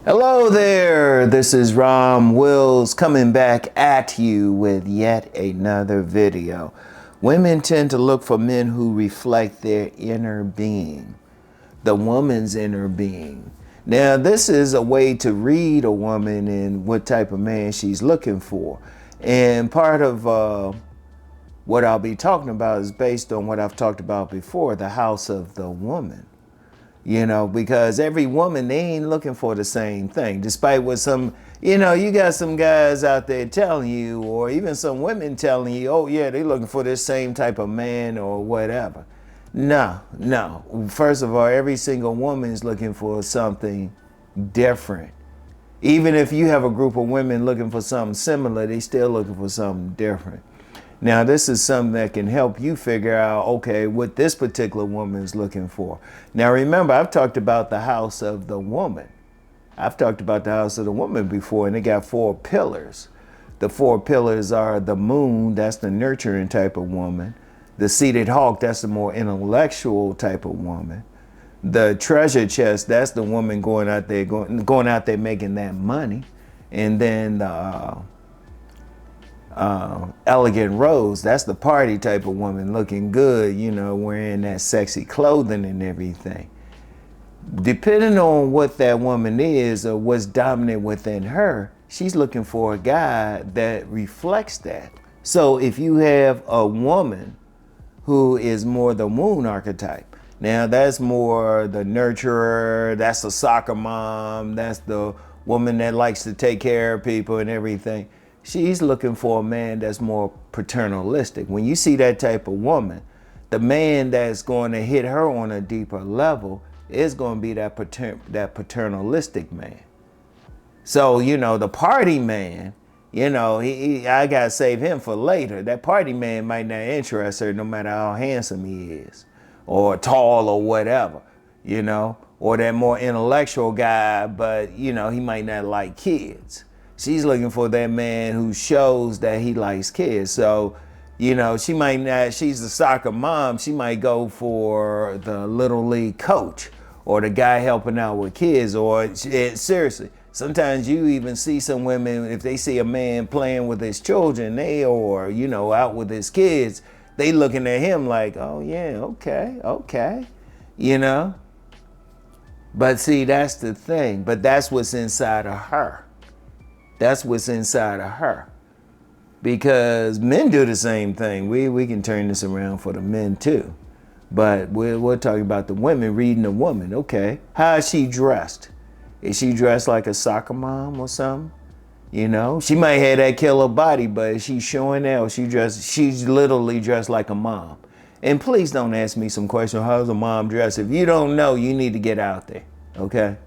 Hello there, this is Rom Wills coming back at you with yet another video. Women tend to look for men who reflect their inner being, the woman's inner being. Now, this is a way to read a woman and what type of man she's looking for. And part of what I'll be talking about is based on what I've talked about before, the house of the woman. You know, because every woman, they ain't looking for the same thing. Despite what some, you got some guys out there telling you, or even some women telling you, oh yeah, they looking for this same type of man or whatever. No. First of all, every single woman is looking for something different. Even if you have a group of women looking for something similar, they still looking for something different. Now, this is something that can help you figure out, okay, what this particular woman is looking for. Now, remember, I've talked about the house of the woman. I've talked about the house of the woman before, and it got 4 pillars. The 4 pillars are the moon, that's the nurturing type of woman. The seated hawk, that's the more intellectual type of woman. The treasure chest, that's the woman going out there making that money. And then the elegant rose, that's the party type of woman, looking good, wearing that sexy clothing and everything. Depending on what that woman is or what's dominant within her, she's looking for a guy that reflects that. So if you have a woman who is more the moon archetype, now that's more the nurturer, that's the soccer mom, that's the woman that likes to take care of people and everything. She's looking for a man that's more paternalistic. When you see that type of woman, the man that's going to hit her on a deeper level is going to be that paternalistic man. So, the party man, I got to save him for later. That party man might not interest her no matter how handsome he is or tall or whatever, or that more intellectual guy, but, he might not like kids. She's looking for that man who shows that he likes kids. So, she might not, she's the soccer mom, she might go for the little league coach or the guy helping out with kids, or seriously, sometimes you even see some women, if they see a man playing with his children, out with his kids, they looking at him like, oh yeah, okay. But see, that's the thing, but that's what's inside of her. That's what's inside of her. Because men do the same thing. We can turn this around for the men too. But we're talking about the women, reading the woman. Okay, how is she dressed? Is she dressed like a soccer mom or something? She might have that killer body, but she's showing out. She's literally dressed like a mom. And please don't ask me some question, how's a mom dressed? If you don't know, you need to get out there, okay?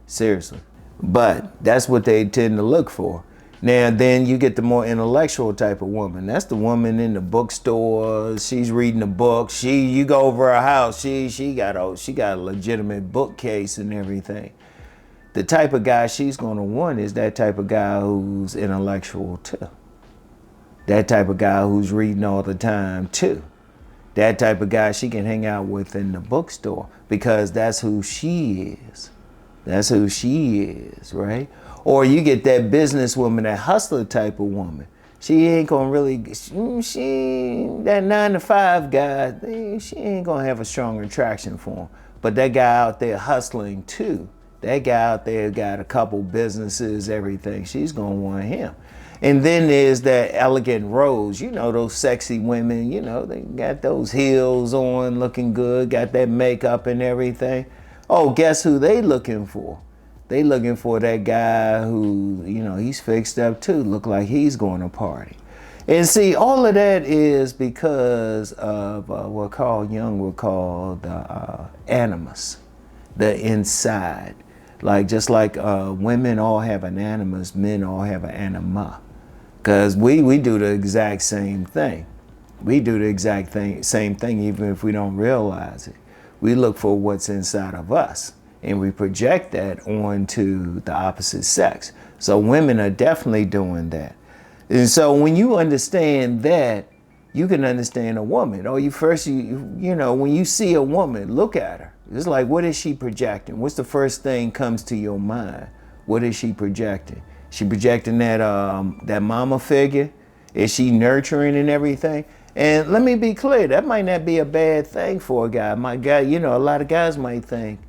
Seriously. But that's what they tend to look for. Now, then you get the more intellectual type of woman. That's the woman in the bookstore. She's reading a book. You go over her house. She got a legitimate bookcase and everything. The type of guy she's going to want is that type of guy who's intellectual too. That type of guy who's reading all the time too. That type of guy she can hang out with in the bookstore because that's who she is. That's who she is, right? Or you get that businesswoman, that hustler type of woman. She ain't gonna really, that 9-to-5 guy, she ain't gonna have a strong attraction for him. But that guy out there hustling too, that guy out there got a couple businesses, everything, she's gonna want him. And then there's that elegant rose, those sexy women, they got those heels on, looking good, got that makeup and everything. Oh, guess who they looking for? They looking for that guy who, he's fixed up too, look like he's going to party. And see, all of that is because of what Carl Jung would call the animus, the inside. Just like women all have an animus, men all have an anima. Because we do the exact same thing. We do the exact same thing even if we don't realize it. We look for what's inside of us and we project that onto the opposite sex. So women are definitely doing that. And so when you understand that, you can understand a woman. Or when you see a woman, look at her. It's like, what is she projecting? What's the first thing comes to your mind What is she projecting? She projecting that that mama figure? Is she nurturing and everything? And let me be clear, that might not be a bad thing for a guy. My guy, you know, a lot of guys might think,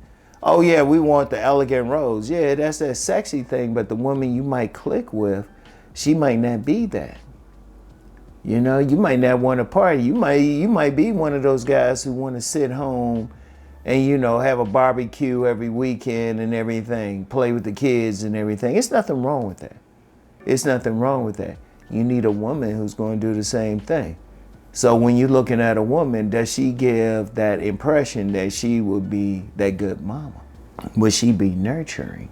oh yeah, we want the elegant rose. Yeah, that's that sexy thing, but the woman you might click with, she might not be that. You know, you might not want to party. You might be one of those guys who want to sit home and, you know, have a barbecue every weekend and everything, play with the kids and everything. It's nothing wrong with that. It's nothing wrong with that. You need a woman who's going to do the same thing. So when you're looking at a woman, does she give that impression that she would be that good mama? Would she be nurturing?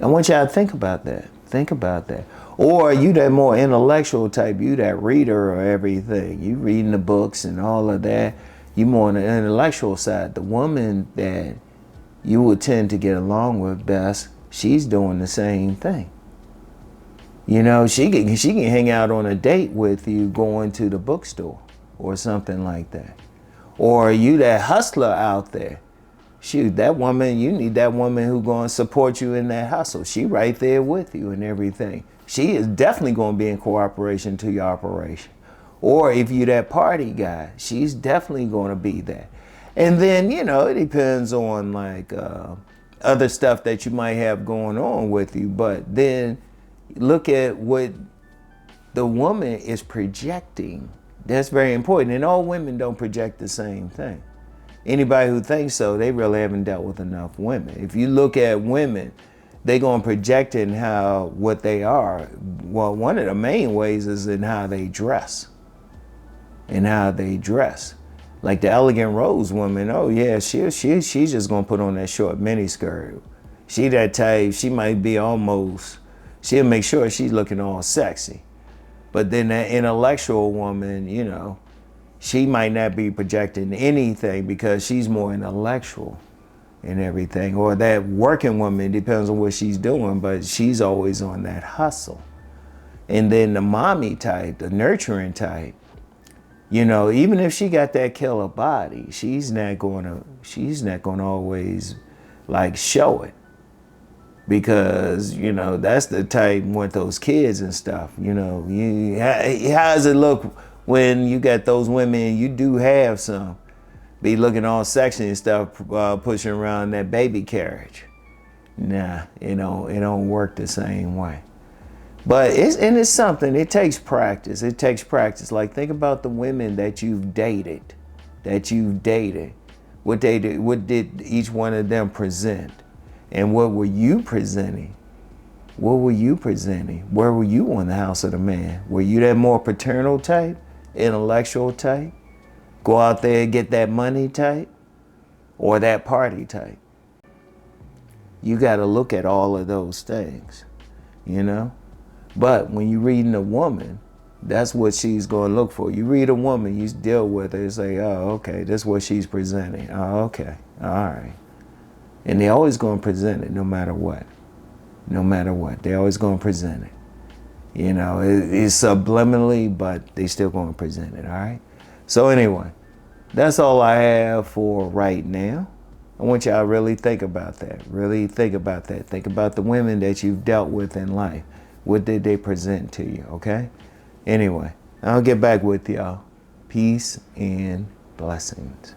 I want y'all to think about that. Think about that. Or you that more intellectual type, you that reader or everything. You reading the books and all of that. You more on the intellectual side. The woman that you would tend to get along with best, she's doing the same thing. You know, she can hang out on a date with you going to the bookstore or something like that. Or you that hustler out there. Shoot, that woman, you need that woman who going to support you in that hustle. She right there with you and everything. She is definitely going to be in cooperation to your operation. Or if you that party guy, she's definitely going to be that. And then, you know, it depends on like other stuff that you might have going on with you. But then look at what the woman is projecting. That's very important. And all women don't project the same thing. Anybody who thinks so, they really haven't dealt with enough women. If you look at women, they're going to project in what they are. Well, one of the main ways is in how they dress. In how they dress. Like the elegant rose woman, oh yeah, she's just going to put on that short mini skirt. She that type, she might be almost, she'll make sure she's looking all sexy. But then that intellectual woman, you know, she might not be projecting anything because she's more intellectual and everything. Or that working woman, depends on what she's doing, but she's always on that hustle. And then the mommy type, the nurturing type, you know, even if she got that killer body, she's not gonna always like show it. Because, you know, that's the type with those kids and stuff, you know. How does it look when you got those women, you do have some, be looking all sexy and stuff, pushing around that baby carriage? Nah, it don't work the same way. But it's something, it takes practice. It takes practice. Like think about the women that you've dated. What did each one of them present? And what were you presenting? What were you presenting? Where were you on the house of the man? Were you that more paternal type? Intellectual type? Go out there and get that money type? Or that party type? You got to look at all of those things, you know? But when you're reading a woman, that's what she's going to look for. You read a woman, you deal with her, you say, oh, okay, this is what she's presenting. Oh, okay, all right. And they're always going to present it no matter what. No matter what, they're always going to present it. You know, it's subliminally, but they still going to present it, all right? So anyway, that's all I have for right now. I want y'all to really think about that. Really think about that. Think about the women that you've dealt with in life. What did they present to you, okay? Anyway, I'll get back with y'all. Peace and blessings.